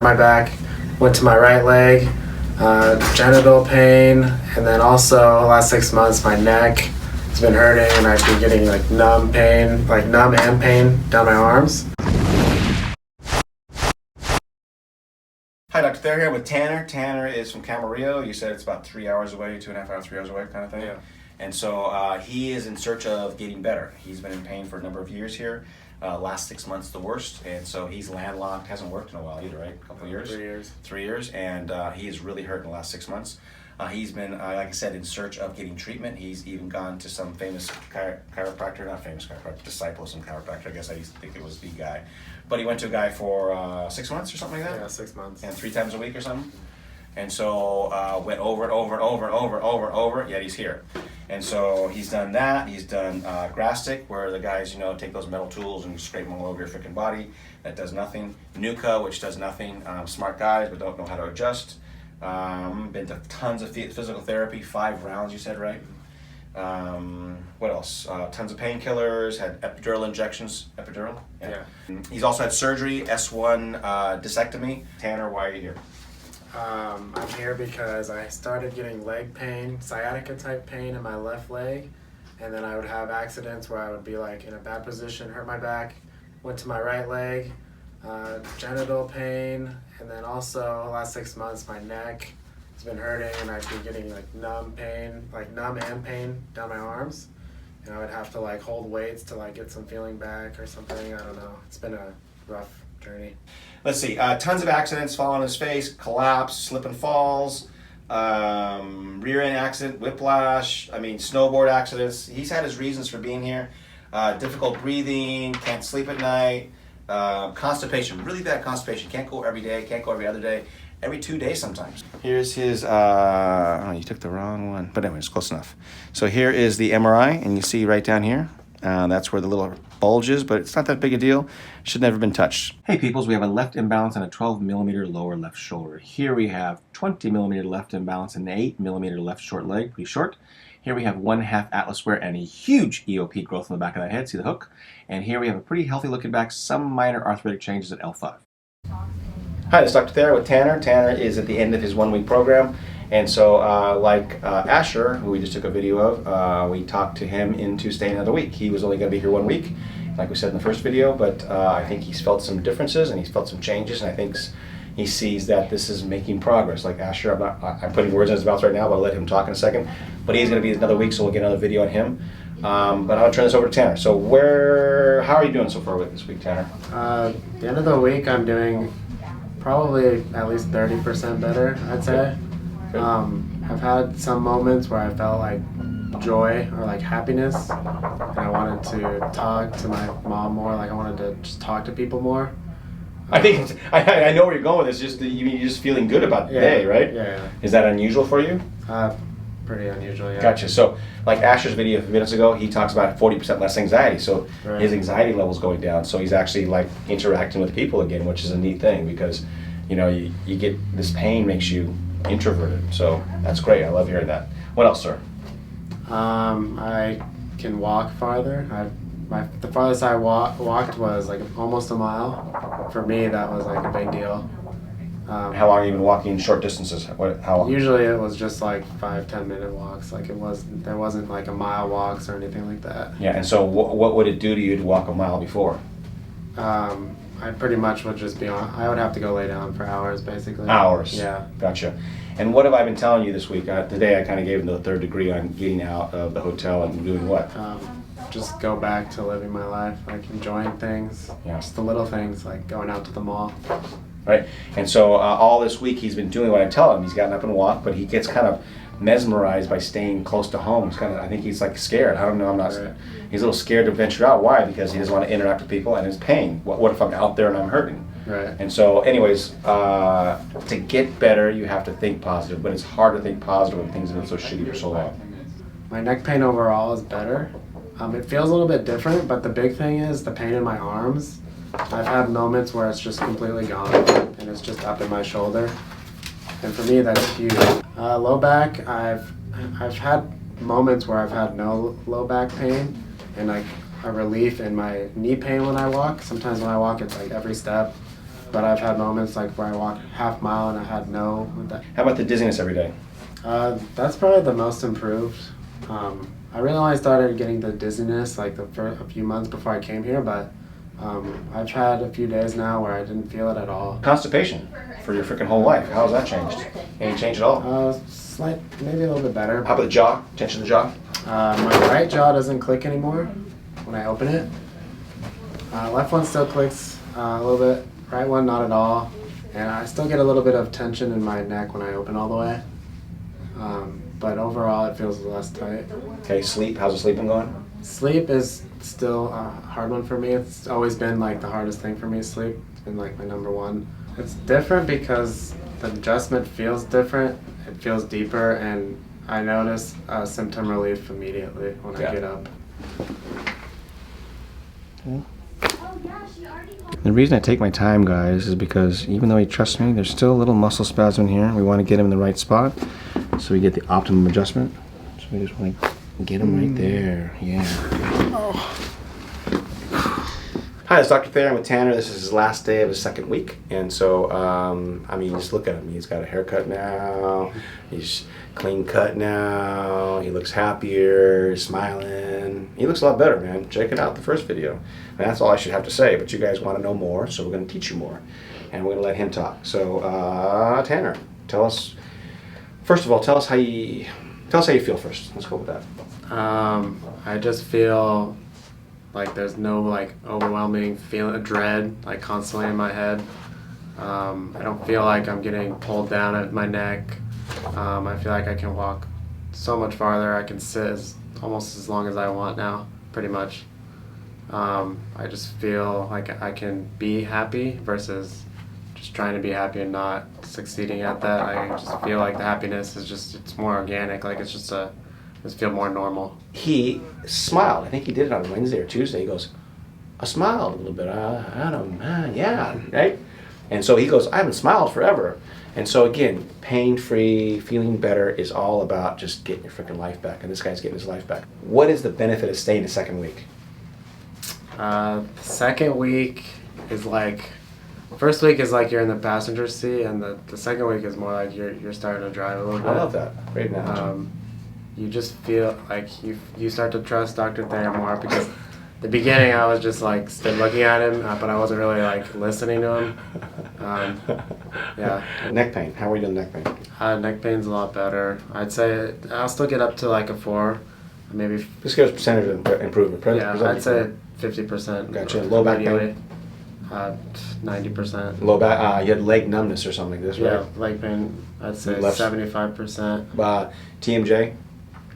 my back, went to my right leg, genital pain, and then also the last 6 months my neck has been hurting and I've been getting like numb and pain down my arms. Hi, Dr. Thayer here with Tanner. Tanner is from Camarillo. You said it's about 3 hours away, 2.5 hours, 3 hours away kind of thing. Yeah. And so he is in search of getting better. He's been in pain for a number of years here. Last 6 months the worst, and so he's landlocked, hasn't worked in a while either, right? A couple of years? 3 years. 3 years, and he is really hurt in the last 6 months. He's been, like I said, in search of getting treatment. He's even gone to some famous chiropractor, not famous chiropractor, disciple of some chiropractor. I guess I used to think it was the guy. But he went to a guy for 6 months or something like that? Yeah, 6 months. And 3 times a week or something? And so went over and over and over and over, yet he's here. And so he's done that. He's done Grastic, where the guys, take those metal tools and scrape them all over your freaking body. That does nothing. Nuka, which does nothing. Smart guys, but don't know how to adjust. Been to tons of physical therapy, 5 rounds, you said, right? What else? Tons of painkillers, had epidural injections. Epidural? Yeah. He's also had surgery, S1 discectomy. Tanner, why are you here? I'm here because I started getting leg pain, sciatica type pain in my left leg, and then I would have accidents where I would be like in a bad position, hurt my back, went to my right leg, genital pain, and then also the last 6 months my neck has been hurting and I've been getting like numb and pain down my arms, and I would have to like hold weights to like get some feeling back or something. I don't know. It's been a rough journey. Let's see, tons of accidents, fall on his face, collapse, slip and falls, rear end accident, whiplash, snowboard accidents. He's had his reasons for being here. Difficult breathing, can't sleep at night, constipation, really bad constipation. Can't go every day, can't go every other day, every 2 days sometimes. Here's his, you took the wrong one, but anyway, it's close enough. So here is the MRI, and you see right down here, that's where the little bulge is, but it's not that big a deal. Should never been touched. Hey peoples, we have a left imbalance and a 12 millimeter lower left shoulder. Here we have 20 millimeter left imbalance and an 8 millimeter left short leg, pretty short. Here we have 1/2 atlas square and a huge EOP growth in the back of that head, see the hook? And here we have a pretty healthy looking back, some minor arthritic changes at L5. Hi, this is Dr. Thayer with Tanner. Tanner is at the end of his 1 week program. And so like Asher, who we just took a video of, we talked to him into staying another week. He was only going to be here 1 week, like we said in the first video, but I think he's felt some differences and he's felt some changes, and I think he sees that this is making progress. Like Asher, I'm putting words in his mouth right now, but I'll let him talk in a second. But he's going to be another week, so we'll get another video on him. But I'll turn this over to Tanner. So how are you doing so far with this week, Tanner? At the end of the week I'm doing probably at least 30% better, I'd say. I've had some moments where I felt like joy or like happiness, and I wanted to talk to my mom more. Like I wanted to just talk to people more. I think I know where you're going with this. Just you're just feeling good about the day, right? Yeah. Is that unusual for you? Pretty unusual. Yeah. Gotcha. So like Asher's video a few minutes ago, he talks about 40% less anxiety. So Right. his anxiety level's going down. So he's actually like interacting with people again, which is a neat thing because you get this pain makes you introverted, so that's great. I love hearing that. What else, sir? I can walk farther. The farthest I walked was like almost a mile. For me, that was like a big deal. How long have you been walking short distances? How long? Usually it was just like 5-10 minute walks. Like there wasn't like a mile walks or anything like that. Yeah, and so what would it do to you to walk a mile before? I pretty much would just be on. I would have to go lay down for hours, basically. Hours. Yeah. Gotcha. And what have I been telling you this week? Today I kind of gave him the 3rd degree on getting out of the hotel and doing what? Just go back to living my life, like enjoying things. Yeah. Just the little things, like going out to the mall. Right. And so all this week he's been doing what I tell him. He's gotten up and walked, but he gets kind of mesmerized by staying close to home. I think he's like scared. I don't know. Right. He's a little scared to venture out. Why? Because he doesn't want to interact with people and his pain. What if I'm out there and I'm hurting? Right. And so, anyways, to get better, you have to think positive. But it's hard to think positive when things have been so shitty for so long. My neck pain overall is better. It feels a little bit different, but the big thing is the pain in my arms. I've had moments where it's just completely gone and it's just up in my shoulder. And for me, that's huge. Low back, I've had moments where I've had no low back pain and like a relief in my knee pain when I walk. Sometimes when I walk, it's like every step. but I've had moments like where I walked half mile and I had no with that. How about the dizziness every day? That's probably the most improved. I really only started getting the dizziness like a few months before I came here, but I've had a few days now where I didn't feel it at all. Constipation for your freaking whole life. How has that changed? Any change at all? Slight, maybe a little bit better. How about the jaw? Tension of the jaw? My right jaw doesn't click anymore when I open it. Left one still clicks a little bit. Right one not at all. And I still get a little bit of tension in my neck when I open all the way. But overall it feels less tight. Okay, sleep. How's the sleeping going? Sleep is still a hard one for me. It's always been like the hardest thing for me, sleep. It's been like my number one. It's different because the adjustment feels different. It feels deeper, and I notice symptom relief immediately when I get up. The reason I take my time, guys, is because even though he trusts me, there's still a little muscle spasm here. We want to get him in the right spot so we get the optimum adjustment. So we just want to get him right there. Yeah. Hi, it's Dr. Thayer. I'm with Tanner. This is his last day of his second week. And so, I mean, just look at him. He's got a haircut now. He's clean cut now. He looks happier, smiling. He looks a lot better, man. Check it out, the first video. And that's all I should have to say, but you guys want to know more, so we're going to teach you more. And we're going to let him talk. So, Tanner, tell us, first of all, tell us how you feel first. Let's go with that. I just feel like there's no like overwhelming feeling, dread like constantly in my head. I don't feel like I'm getting pulled down at my neck. I feel like I can walk so much farther. I can sit almost as long as I want now, pretty much. I just feel like I can be happy versus just trying to be happy and not succeeding at that. I just feel like the happiness is it's more organic. Like it's just feel more normal. He smiled. I think he did it on Wednesday or Tuesday. He goes, I smiled a little bit. Yeah, right? And so he goes, I haven't smiled forever. And so again, pain-free, feeling better is all about just getting your freaking life back. And this guy's getting his life back. What is the benefit of staying the second week? The second week is like, first week is like you're in the passenger seat, and the second week is more like you're starting to drive a little bit. I love that. Great analogy. You just feel like you start to trust Dr. Thayer more, because the beginning I was just like stood looking at him, but I wasn't really like listening to him. Yeah. Neck pain. How are you doing neck pain? Neck pain's a lot better. I'd say I'll still get up to like a 4, maybe. Just give us percentage of improvement. Yeah, I'd say 50%. Gotcha. Low back pain? 90%. Low back. You had leg numbness or something like this, right? Yeah, leg pain. I'd say 75%. TMJ.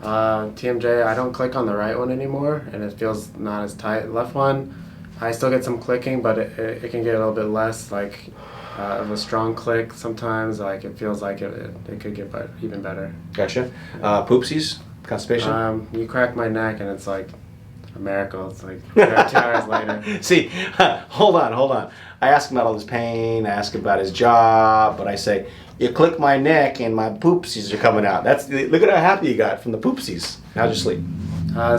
TMJ, I don't click on the right one anymore, and it feels not as tight. Left one, I still get some clicking, but it can get a little bit less, like of a strong click sometimes. Like it feels like it could get even better. Gotcha. Poopsies, constipation. You crack my neck, and it's like a miracle. It's like 2 hours later. See, hold on. I ask him about all his pain. I ask him about his job, but I say, you click my neck and my poopsies are coming out. Look at how happy you got from the poopsies. How'd you sleep?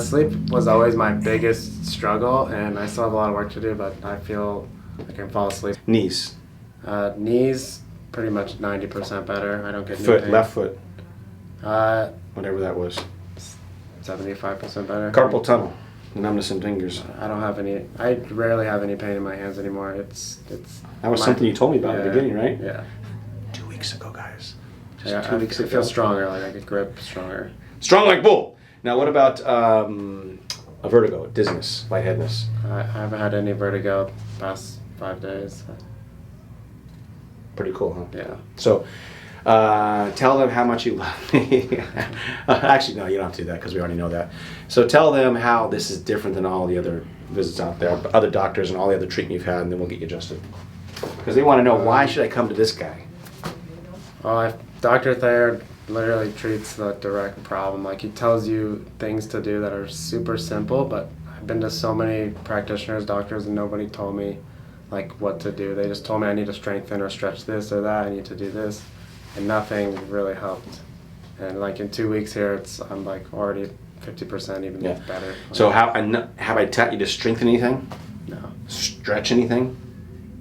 Sleep was always my biggest struggle, and I still have a lot of work to do, but I feel I can fall asleep. Knees. Knees, pretty much 90% better. I don't get Foot, pain. left foot. Whatever that was. 75% better. Carpal tunnel. Numbness in fingers. I don't have any. I rarely have any pain in my hands anymore. It's. That was something you told me about in the beginning, right? Yeah. 2 weeks ago, guys. Yeah, 2 weeks ago. I feel stronger. Like I could grip stronger. Strong like bull. Now, what about a vertigo, dizziness, lightheadedness? I haven't had any vertigo the past 5 days. Pretty cool, huh? Yeah. So, tell them how much you love me. Actually, no, you don't have to do that because we already know that. So tell them how this is different than all the other visits out there, other doctors and all the other treatment you've had, and then we'll get you adjusted. Because they want to know, why should I come to this guy? Well, Dr. Thayer literally treats the direct problem. Like, he tells you things to do that are super simple, but I've been to so many practitioners, doctors, and nobody told me like what to do. They just told me I need to strengthen or stretch this or that, I need to do this, and nothing really helped. And like in 2 weeks here, I'm like already 50% even better. So have I taught you to strengthen anything? No. Stretch anything?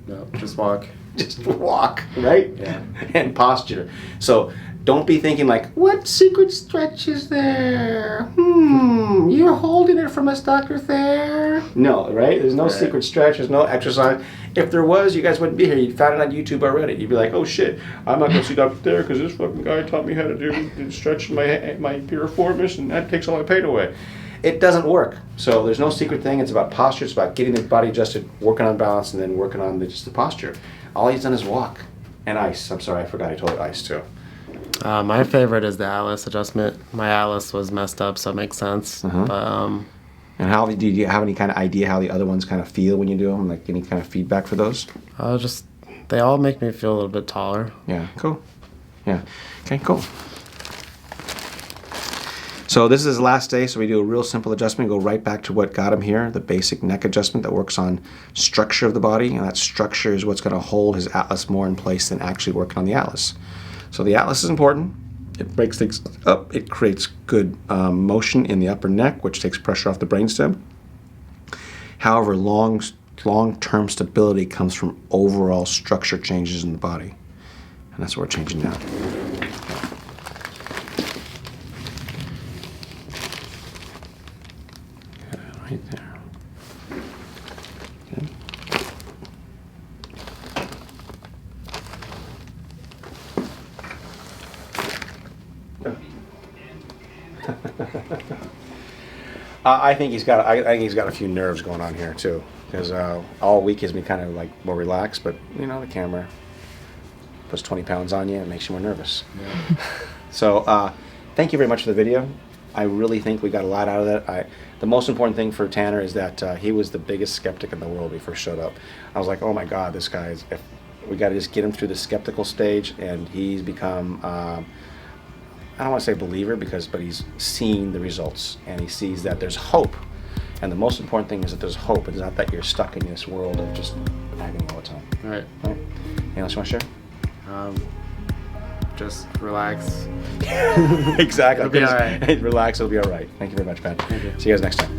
No, just walk. Just walk, right? Yeah. And posture. So don't be thinking like, what secret stretch is there? You're holding it from us, Dr. Thayer. No, right? There's no secret stretch. There's no exercise. If there was, you guys wouldn't be here. You'd found it on YouTube already. You'd be like, oh shit, I'm not going to see Dr. Thayer because this fucking guy taught me how to do stretch my piriformis and that takes all my pain away. It doesn't work. So there's no secret thing. It's about posture. It's about getting the body adjusted, working on balance, and then working on just the posture. All he's done is walk. And ice. I'm sorry, I forgot I told you ice too. My favorite is the atlas adjustment. My atlas was messed up, so it makes sense. But And how do you have any kind of idea how the other ones kind of feel when you do them? Like any kind of feedback for those? just they all make me feel a little bit taller. Yeah, cool. Yeah. Okay, cool. So this is his last day, so we do a real simple adjustment, go right back to what got him here, the basic neck adjustment that works on structure of the body, and that structure is what's going to hold his atlas more in place than actually working on the atlas. So the atlas is important. It breaks things up. It creates good motion in the upper neck, which takes pressure off the brainstem. However, long-term stability comes from overall structure changes in the body, and that's what we're changing now. Right there. Okay. I think he's got. I think he's got a few nerves going on here too, because all week he's been kind of like more relaxed, but you know the camera puts 20 pounds on you and makes you more nervous. Yeah. So thank you very much for the video. I really think we got a lot out of that. The most important thing for Tanner is that he was the biggest skeptic in the world when he first showed up. I was like, oh my God, this guy is. We got to just get him through the skeptical stage, and he's become. I don't want to say believer but he's seen the results, and he sees that there's hope. And the most important thing is that there's hope. It's not that you're stuck in this world of just agony all the time. Right. Anything else you want to share? Just relax. Exactly. It'll be all right. Relax, it'll be all right. Thank you very much, Pat. Thank you. See you guys next time.